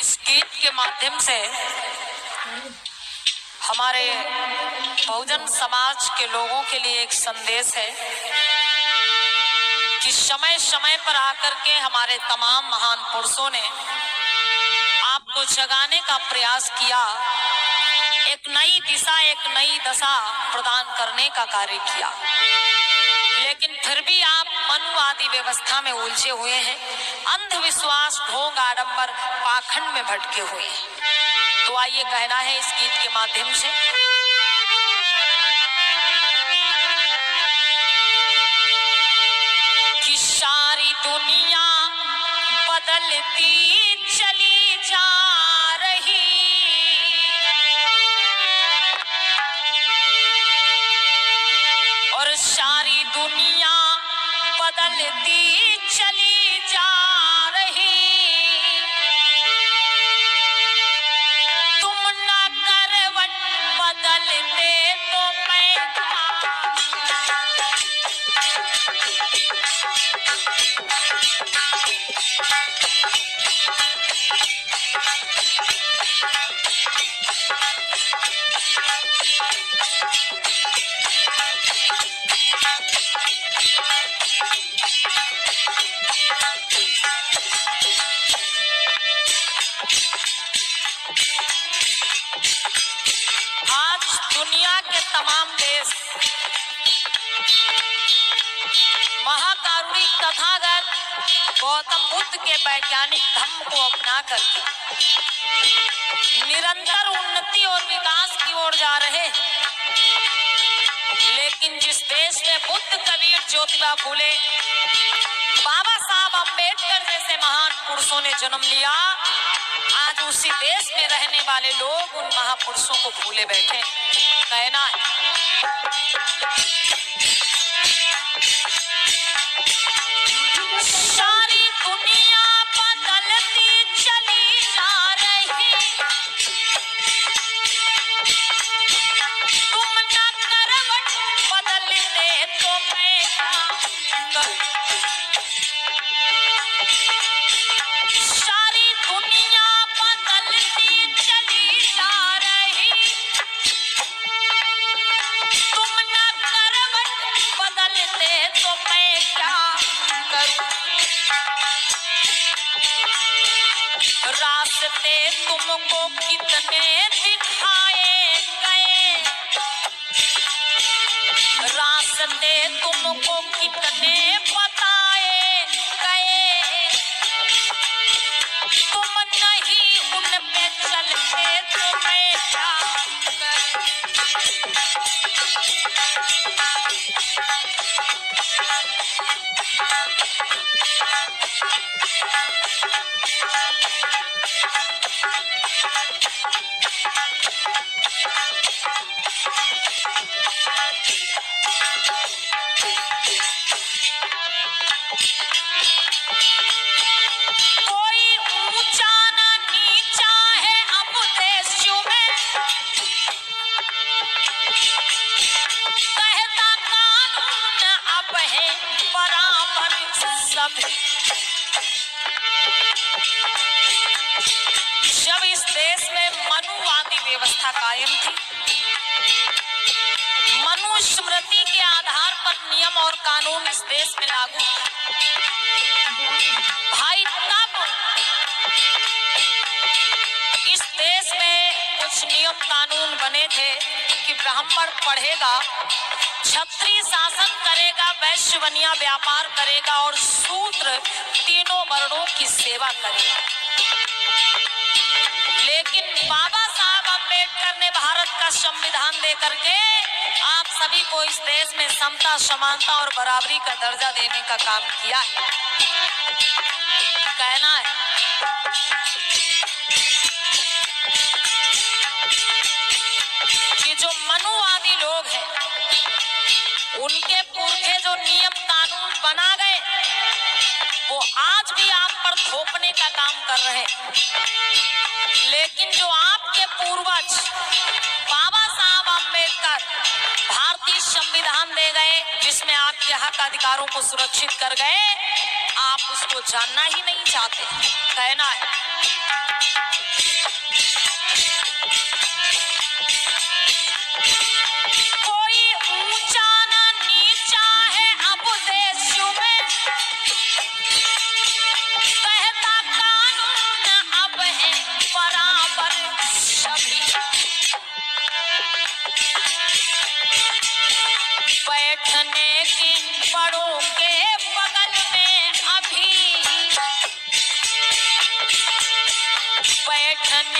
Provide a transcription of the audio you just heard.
इस गीत के माध्यम से हमारे बहुजन समाज के लोगों के लिए एक संदेश है कि समय समय पर आकर के हमारे तमाम महान पुरुषों ने आपको जगाने का प्रयास किया, एक नई दिशा, एक नई दशा प्रदान करने का कार्य किया, लेकिन फिर भी आप मनुवादी व्यवस्था में उलझे हुए हैं, अंधविश्वास, ढोंग, आडंबर, पाखंड में भटके हुए हैं। तो आइए कहना है इस गीत के माध्यम से कि सारी दुनिया बदलती चली जा रही, और सारी दुनिया बदलती चली जा रही, तुम ना करवट बदलते तो मैं दुनिया के तमाम देश महाकारुणिक तथागत गौतम बुद्ध के वैज्ञानिक धम्म को अपना कर निरंतर उन्नति और विकास की ओर जा रहे हैं, लेकिन जिस देश में बुद्ध, कबीर, ज्योतिबा फूले, बाबा साहब अम्बेडकर जैसे महान पुरुषों ने जन्म लिया, आज उसी देश में रहने वाले लोग उन महापुरुषों को भूले बैठे। कहना है सारी दुनिया बदलती चली जा रही, तुम ना करवट बदलते तो मैं सारी दुनिया बदलती चली जा रही, तुम ना करवट बदलते तो मैं क्या करूं, रास्ते तुमको कितने दिखाए गए, रास्ते तुमको कितने बताए गए, तुम नहीं उन पे चलते तो मैं क्या करूं, कोई ऊंचा ना नीचा है अब देशों में, कहता कानून अब है बराबर सब। जब इस देश में मनुवादी व्यवस्था कायम थी, मनुस्मृति के आधार पर नियम और कानून इस देश में लागू भाई, तब इस देश में कुछ नियम कानून बने थे कि ब्राह्मण पढ़ेगा, क्षत्रिय शासन करेगा, वैश्य बनिया व्यापार करेगा और शूद्र तीनों वर्णों की सेवा करेगा। लेकिन बाबा साहब अम्बेडकर ने भारत का संविधान दे करके आप सभी को इस देश में समता, समानता और बराबरी का दर्जा देने का काम किया है। कहना है कि जो मनुवादी लोग हैं, उनके पुरखे जो नियम कानून बना गए, वो आज भी आप पर थोपने का काम कर रहे हैं, लेकिन जो आपके पूर्वज बाबा साहब अम्बेडकर भारतीय संविधान दे गए, जिसमें आपके हक अधिकारों को सुरक्षित कर गए, आप उसको जानना ही नहीं चाहते। कहना है, कोई ऊंचा ना नीचा है अब देश में, कहता कानून अब है बराबर सभी। बैठने की बड़ों के बगल में अभी, बैठने